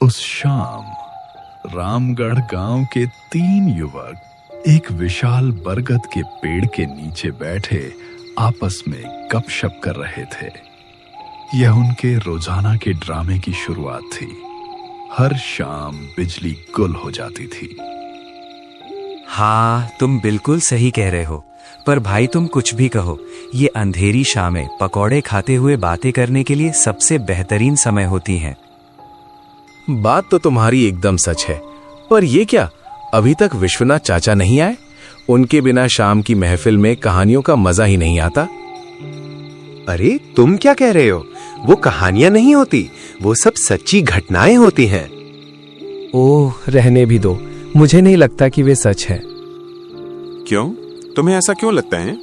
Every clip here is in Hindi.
उस शाम रामगढ़ गांव के 3 युवक एक विशाल बरगद के पेड़ के नीचे बैठे आपस में गपशप कर रहे थे। यह उनके रोजाना के ड्रामे की शुरुआत थी। हर शाम बिजली गुल हो जाती थी। हाँ, तुम बिल्कुल सही कह रहे हो। पर भाई तुम कुछ भी कहो, ये अंधेरी शामें पकौड़े खाते हुए बातें करने के लिए सबसे बेहतरीन समय होती हैं। बात तो तुम्हारी एकदम सच है, पर ये क्या, अभी तक विश्वनाथ चाचा नहीं आए? उनके बिना शाम की महफिल में कहानियों का मजा ही नहीं आता। अरे तुम क्या कह रहे हो? वो कहानियां नहीं होती, वो सब सच्ची घटनाएं होती हैं। ओह, रहने भी दो, मुझे नहीं लगता कि वे सच है। क्यों? तुम्हें ऐसा क्यों लगता है?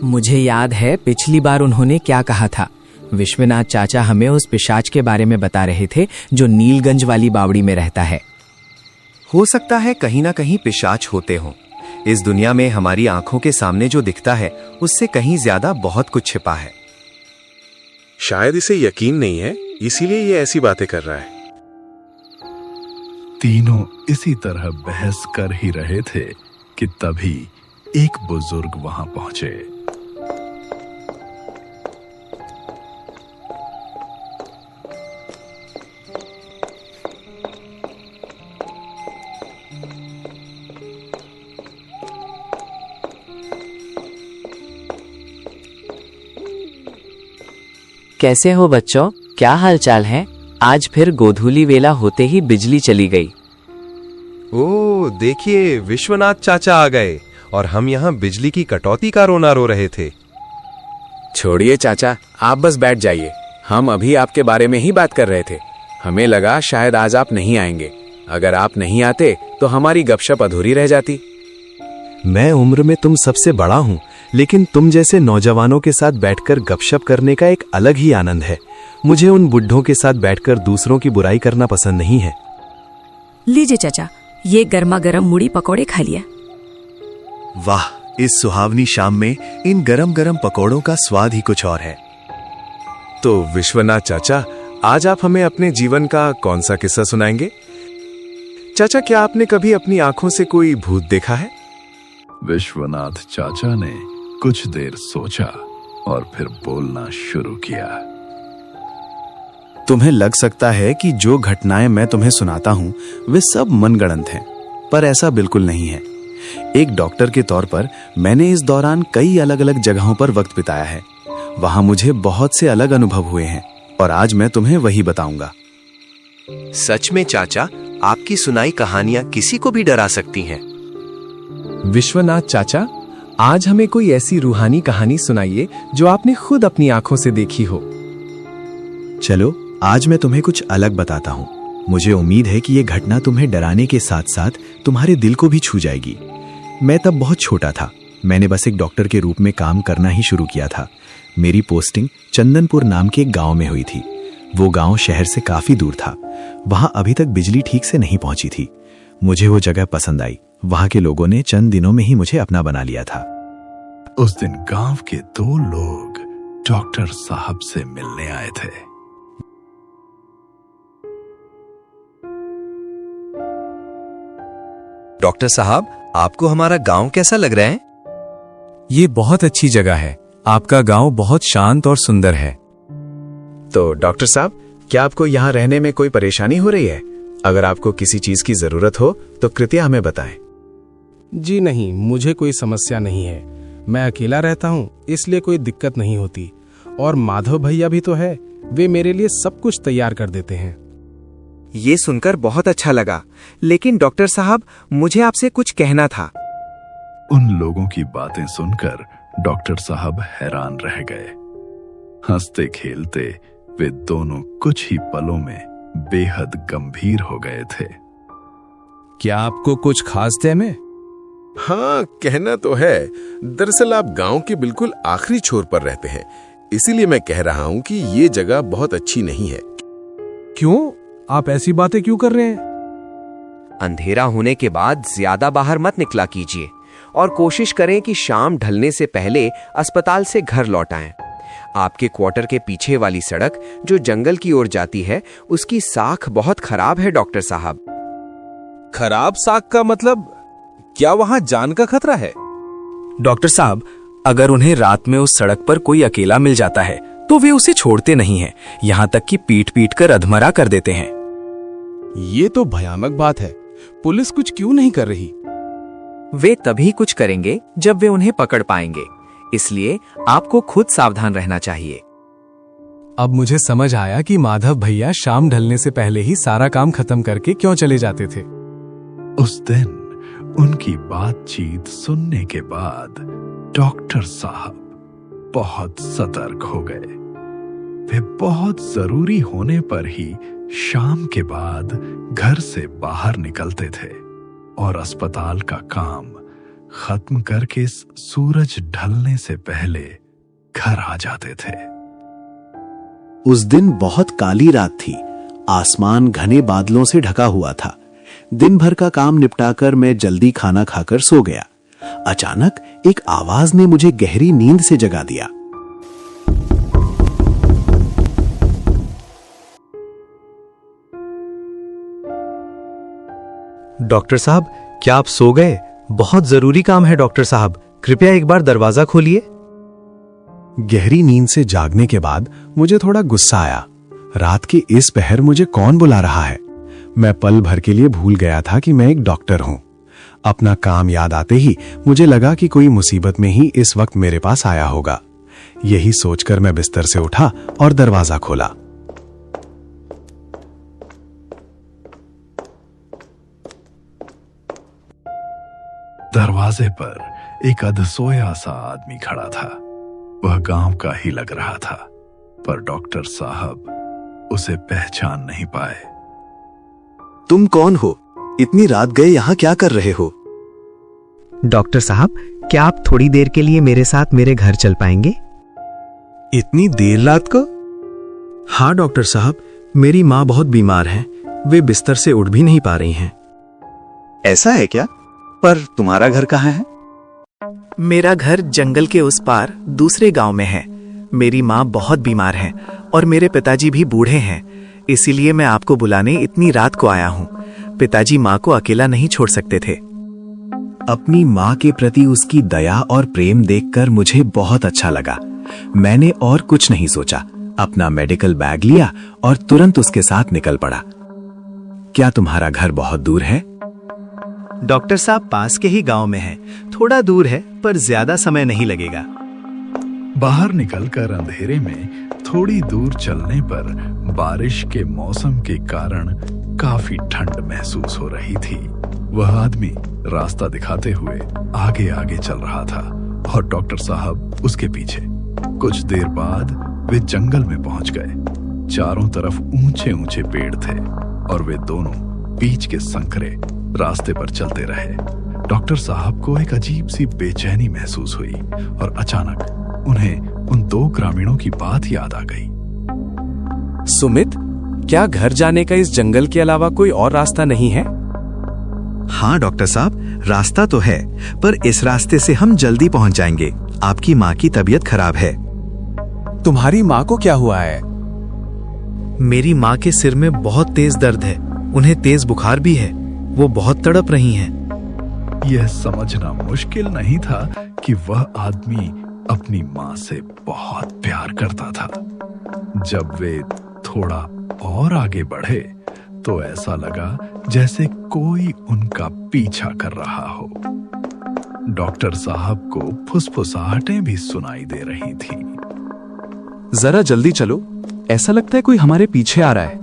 मुझे याद है पिछली बार उन्होंने क्या कहा था। विश्वनाथ चाचा हमें उस पिशाच के बारे में बता रहे थे जो नीलगंज वाली बावड़ी में रहता है। हो सकता है कहीं ना कहीं पिशाच होते हों। इस दुनिया में हमारी आंखों के सामने जो दिखता है उससे कहीं ज्यादा बहुत कुछ छिपा है। शायद इसे यकीन नहीं है, इसीलिए ये ऐसी बातें कर रहा है। तीनों इसी तरह बहस कर ही रहे थे कि तभी एक बुजुर्ग वहां पहुंचे। कैसे हो बच्चों, क्या हालचाल है? आज फिर गोधूली वेला होते ही बिजली चली गई। ओ देखिए, विश्वनाथ चाचा आ गए और हम यहाँ बिजली की कटौती का रोना रो रहे थे। छोड़िए चाचा, आप बस बैठ जाइए। हम अभी आपके बारे में ही बात कर रहे थे। हमें लगा शायद आज आप नहीं आएंगे। अगर आप नहीं आते तो हमारी गपशप अधूरी रह जाती। मैं उम्र में तुम सबसे बड़ा हूँ, लेकिन तुम जैसे नौजवानों के साथ बैठकर गपशप करने का एक अलग ही आनंद है। मुझे उन बुढ़ों के साथ बैठकर दूसरों की बुराई करना पसंद नहीं है। लीजिए चाचा, ये गर्मा गर्म मुड़ी पकौड़े खा लिया। वाह, इस सुहावनी शाम में इन गरम गरम पकौड़ों का स्वाद ही कुछ और है। तो विश्वनाथ चाचा, आज आप हमें अपने जीवन का कौन सा किस्सा सुनाएंगे? चाचा, क्या आपने कभी अपनी आंखों से कोई भूत देखा है? विश्वनाथ चाचा ने कुछ देर सोचा और फिर बोलना शुरू किया। तुम्हें लग सकता है कि जो घटनाएं मैं तुम्हें सुनाता हूं वे सब मनगढ़ंत हैं, पर ऐसा बिल्कुल नहीं है। एक डॉक्टर के तौर पर मैंने इस दौरान कई अलग अलग जगहों पर वक्त बिताया है। वहां मुझे बहुत से अलग अनुभव हुए हैं और आज मैं तुम्हें वही बताऊंगा। सच में चाचा, आपकी सुनाई कहानियां किसी को भी डरा सकती हैं। विश्वनाथ चाचा, आज हमें कोई ऐसी रूहानी कहानी सुनाइए जो आपने खुद अपनी आंखों से देखी हो। चलो, आज मैं तुम्हें कुछ अलग बताता हूँ। मुझे उम्मीद है कि ये घटना तुम्हें डराने के साथ साथ तुम्हारे दिल को भी छू जाएगी। मैं तब बहुत छोटा था। मैंने बस एक डॉक्टर के रूप में काम करना ही शुरू किया था। मेरी पोस्टिंग चंदनपुर नाम के एक गांव में हुई थी। वो गांव शहर से काफी दूर था। वहां अभी तक बिजली ठीक से नहीं पहुंची थी। मुझे वो जगह पसंद आई। वहां के लोगों ने चंद दिनों में ही मुझे अपना बना लिया था। उस दिन गांव के 2 लोग डॉक्टर साहब से मिलने आए थे। डॉक्टर साहब, आपको हमारा गांव कैसा लग रहा है? ये बहुत अच्छी जगह है। आपका गांव बहुत शांत और सुंदर है। तो डॉक्टर साहब, क्या आपको यहाँ रहने में कोई परेशानी हो रही है? अगर आपको किसी चीज की जरूरत हो तो कृपया हमें बताएं। जी नहीं, मुझे कोई समस्या नहीं है। मैं अकेला रहता हूँ, इसलिए कोई दिक्कत नहीं होती। और माधव भैया भी तो है, वे मेरे लिए सब कुछ तैयार कर देते हैं। ये सुनकर बहुत अच्छा लगा, लेकिन डॉक्टर साहब, मुझे आपसे कुछ कहना था। उन लोगों की बातें सुनकर डॉक्टर साहब हैरान रह गए। हंसते खेलते वे दोनों कुछ ही पलों में बेहद गंभीर हो गए थे। क्या आपको कुछ खास थे में? हाँ, कहना तो है। दरअसल आप गांव के बिल्कुल आखिरी छोर पर रहते हैं, इसीलिए मैं कह रहा हूं कि ये जगह बहुत अच्छी नहीं है। क्यों? आप ऐसी बातें क्यों कर रहे हैं? अंधेरा होने के बाद ज्यादा बाहर मत निकला कीजिए और कोशिश करें कि शाम ढलने से पहले अस्पताल से घर लौट आएं। आपके क्वार्टर के पीछे वाली सड़क जो जंगल की ओर जाती है, उसकी साख बहुत खराब है डॉक्टर साहब। खराब साख का मतलब? क्या वहां जान का खतरा है? डॉक्टर साहब, अगर उन्हें रात में उस सड़क पर कोई अकेला मिल जाता है तो वे उसे छोड़ते नहीं हैं, यहाँ तक कि पीट पीट कर अधमरा कर देते हैं। ये तो भयानक बात है। पुलिस कुछ क्यों नहीं कर रही? वे तभी कुछ करेंगे जब वे उन्हें पकड़ पाएंगे, इसलिए आपको खुद सावधान रहना चाहिए। अब मुझे समझ आया कि माधव भैया शाम ढलने से पहले ही सारा काम खत्म करके क्यों चले जाते थे। उस दिन उनकी बातचीत सुनने के बाद डॉक्टर साहब बहुत सतर्क हो गए। वे बहुत जरूरी होने पर ही शाम के बाद घर से बाहर निकलते थे और अस्पताल का काम खत्म करके सूरज ढलने से पहले घर आ जाते थे। उस दिन बहुत काली रात थी। आसमान घने बादलों से ढका हुआ था। दिन भर का काम निपटाकर मैं जल्दी खाना खाकर सो गया। अचानक एक आवाज ने मुझे गहरी नींद से जगा दिया। डॉक्टर साहब, क्या आप सो गए? बहुत जरूरी काम है डॉक्टर साहब, कृपया एक बार दरवाजा खोलिए। गहरी नींद से जागने के बाद मुझे थोड़ा गुस्सा आया। रात के इस पहर मुझे कौन बुला रहा है? मैं पल भर के लिए भूल गया था कि मैं एक डॉक्टर हूं। अपना काम याद आते ही मुझे लगा कि कोई मुसीबत में ही इस वक्त मेरे पास आया होगा। यही सोचकर मैं बिस्तर से उठा और दरवाजा खोला। दरवाजे पर एक अधसोया सा आदमी खड़ा था। वह गांव का ही लग रहा था, पर डॉक्टर साहब उसे पहचान नहीं पाए। तुम कौन हो? इतनी रात गए यहां क्या कर रहे हो? डॉक्टर साहब, क्या आप थोड़ी देर के लिए मेरे साथ मेरे घर चल पाएंगे? इतनी देर रात को? हाँ डॉक्टर साहब, मेरी माँ बहुत बीमार है। वे बिस्तर से उठ भी नहीं पा रही हैं। ऐसा है क्या? पर तुम्हारा घर कहाँ है? मेरा घर जंगल के उस पार दूसरे गांव में है। मेरी माँ बहुत बीमार है और मेरे पिताजी भी बूढ़े हैं, इसीलिए मैं आपको बुलाने इतनी रात को आया हूँ। पिताजी माँ को अकेला नहीं छोड़ सकते थे। अपनी माँ के प्रति उसकी दया और प्रेम देखकर मुझे बहुत अच्छा लगा। मैंने और कुछ नहीं सोचा, अपना मेडिकल बैग लिया और तुरंत उसके साथ निकल पड़ा। क्या तुम्हारा घर बहुत दूर है? डॉक्टर साहब, पास के ही गांव में है। थोड़ा दूर है पर ज्यादा समय नहीं लगेगा। बाहर निकलकर अंधेरे में थोड़ी दूर चलने पर बारिश के मौसम के कारण काफी ठंड महसूस हो रही थी। वह आदमी रास्ता दिखाते हुए आगे आगे चल रहा था और डॉक्टर साहब उसके पीछे। कुछ देर बाद वे जंगल में पहुंच गए। चारों तरफ ऊंचे ऊंचे पेड़ थे और वे दोनों बीच के संकरे रास्ते पर चलते रहे। डॉक्टर साहब को एक अजीब सी बेचैनी महसूस हुई और अचानक उन्हें उन दो ग्रामीणों की बात याद आ गई। सुमित, क्या घर जाने का इस जंगल के अलावा कोई और रास्ता नहीं है? हाँ डॉक्टर साहब, रास्ता तो है, पर इस रास्ते से हम जल्दी पहुंच जाएंगे। आपकी माँ की तबीयत खराब है। तुम्हारी माँ को क्या हुआ है? मेरी माँ के सिर में बहुत तेज दर्द है। उन्हें तेज बुखार भी है। वो बहुत तड़प रही हैं। यह समझना मुश्किल नहीं था कि वह आदमी अपनी माँ से बहुत प्यार करता था। जब वे थोड़ा और आगे बढ़े तो ऐसा लगा जैसे कोई उनका पीछा कर रहा हो। डॉक्टर साहब को फुसफुसाहटें भी सुनाई दे रही थीं। जरा जल्दी चलो, ऐसा लगता है कोई हमारे पीछे आ रहा है।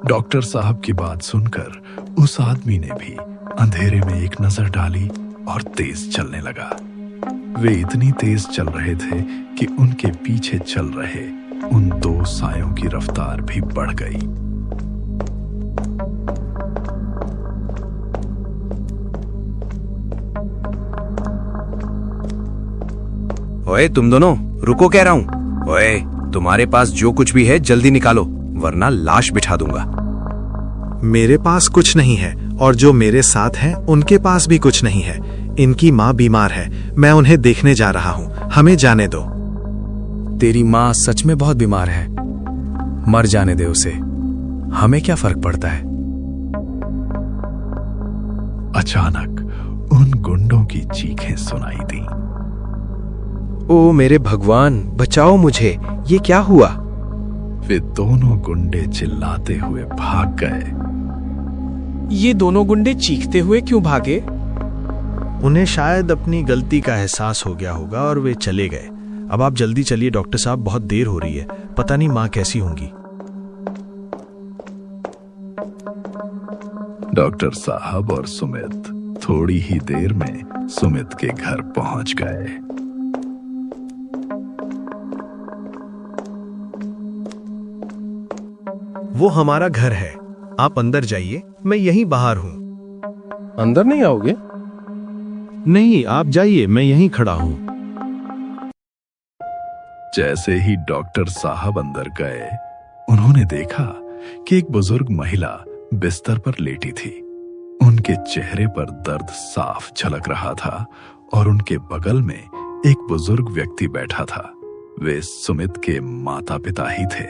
डॉक्टर साहब की बात सुनकर उस आदमी ने भी अंधेरे में एक नजर डाली और तेज चलने लगा। वे इतनी तेज चल रहे थे कि उनके पीछे चल रहे उन दो सायों की रफ्तार भी बढ़ गई। ओए तुम दोनों, रुको कह रहा हूं। ओए, तुम्हारे पास जो कुछ भी है जल्दी निकालो, वरना लाश बिठा दूंगा। मेरे पास कुछ नहीं है और जो मेरे साथ हैं उनके पास भी कुछ नहीं है। इनकी माँ बीमार है। मैं उन्हें देखने जा रहा हूँ, हमें जाने दो। तेरी माँ सच में बहुत बीमार है। मर जाने दे उसे, हमें क्या फर्क पड़ता है। अचानक उन गुंडों की चीखें सुनाई दी। ओ मेरे भगवान, बचाओ मुझे, ये क्या हुआ? वे दोनों गुंडे चिल्लाते हुए भाग गए। ये दोनों गुंडे चीखते हुए क्यों भागे? उन्हें शायद अपनी गलती का एहसास हो गया होगा और वे चले गए। अब आप जल्दी चलिए डॉक्टर साहब, बहुत देर हो रही है। पता नहीं माँ कैसी होंगी। डॉक्टर साहब और सुमित थोड़ी ही देर में सुमित के घर पहुंच गए। वो हमारा घर है, आप अंदर जाइए, मैं यहीं बाहर हूं। अंदर नहीं आओगे? नहीं, आप जाइए, मैं यहीं खड़ा हूं। जैसे ही डॉक्टर साहब अंदर गए, उन्होंने देखा कि एक बुजुर्ग महिला बिस्तर पर लेटी थी। उनके चेहरे पर दर्द साफ झलक रहा था और उनके बगल में एक बुजुर्ग व्यक्ति बैठा था। वे सुमित के माता पिता ही थे।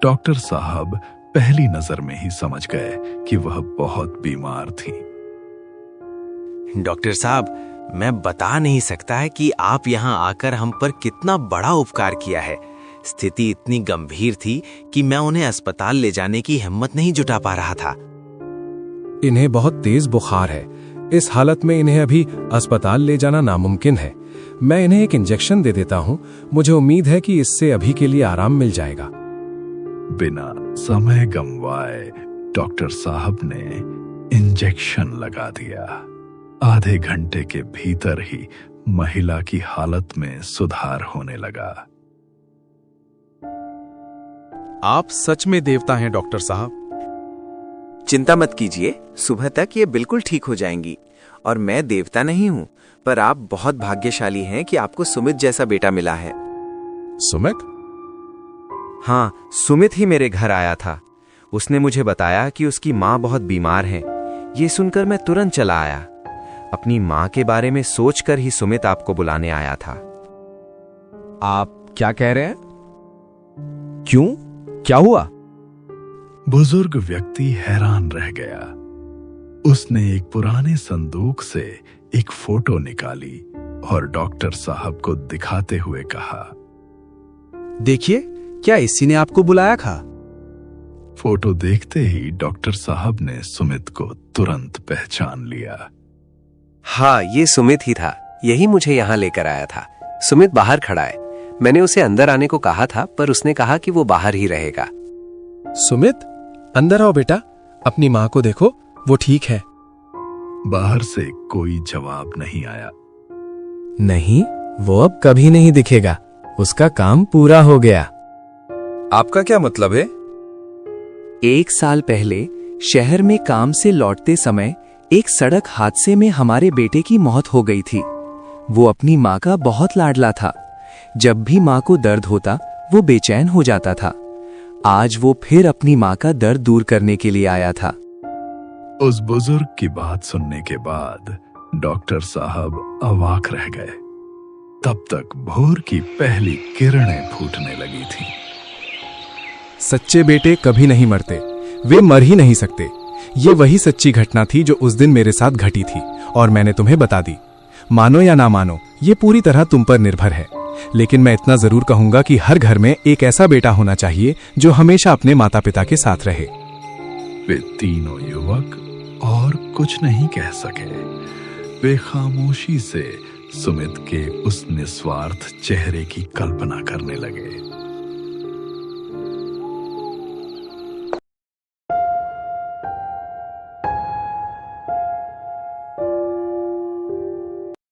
डॉक्टर साहब पहली नजर में ही समझ गए कि वह बहुत बीमार थी। डॉक्टर साहब, मैं बता नहीं सकता है कि आप यहाँ आकर हम पर कितना बड़ा उपकार किया है। स्थिति इतनी गंभीर थी कि मैं उन्हें अस्पताल ले जाने की हिम्मत नहीं जुटा पा रहा था। इन्हें बहुत तेज बुखार है। इस हालत में इन्हें अभी अस्पताल ले जाना नामुमकिन है। मैं इन्हें एक इंजेक्शन दे देता हूँ। मुझे उम्मीद है कि इससे अभी के लिए आराम मिल जाएगा। बिना समय गंवाए डॉक्टर साहब ने इंजेक्शन लगा दिया। आधे घंटे के भीतर ही महिला की हालत में सुधार होने लगा। आप सच में देवता हैं डॉक्टर साहब। चिंता मत कीजिए, सुबह तक ये बिल्कुल ठीक हो जाएंगी। और मैं देवता नहीं हूँ, पर आप बहुत भाग्यशाली हैं कि आपको सुमित जैसा बेटा मिला है। सुमित? हाँ, सुमित ही मेरे घर आया था। उसने मुझे बताया कि उसकी माँ बहुत बीमार है। ये सुनकर मैं तुरंत चला आया। अपनी माँ के बारे में सोचकर ही सुमित आपको बुलाने आया था। आप क्या कह रहे हैं? क्यों? क्या हुआ? बुजुर्ग व्यक्ति हैरान रह गया। उसने एक पुराने संदूक से एक फोटो निकाली और डॉक्टर साहब को दिखाते हुए कहा, देखिए, क्या इसी ने आपको बुलाया था? फोटो देखते ही डॉक्टर साहब ने सुमित को तुरंत पहचान लिया। हाँ, ये सुमित ही था। यही मुझे यहाँ लेकर आया था। सुमित बाहर खड़ा है। मैंने उसे अंदर आने को कहा था, पर उसने कहा कि वो बाहर ही रहेगा। सुमित, अंदर आओ बेटा। अपनी माँ को देखो, वो ठीक है। बाहर से कोई जवाब नहीं आया। नहीं, वो अब कभी नहीं दिखेगा। उसका काम पूरा हो गया। आपका क्या मतलब है? 1 साल पहले शहर में काम से लौटते समय एक सड़क हादसे में हमारे बेटे की मौत हो गई थी। वो अपनी माँ का बहुत लाडला था। जब भी माँ को दर्द होता, वो बेचैन हो जाता था। आज वो फिर अपनी माँ का दर्द दूर करने के लिए आया था। उस बुजुर्ग की बात सुनने के बाद डॉक्टर साहब अवाक रह गए। तब तक भोर की पहली किरणें फूटने लगी थी। सच्चे बेटे कभी नहीं मरते, वे मर ही नहीं सकते। ये वही सच्ची घटना थी जो उस दिन मेरे साथ घटी थी और मैंने तुम्हें बता दी। मानो या ना मानो, ये पूरी तरह तुम पर निर्भर है। लेकिन मैं इतना जरूर कहूंगा कि हर घर में एक ऐसा बेटा होना चाहिए जो हमेशा अपने माता पिता के साथ रहे। वे तीनों युवक और कुछ नहीं कह सके। वे खामोशी से सुमित के उस निस्वार्थ चेहरे की कल्पना करने लगे।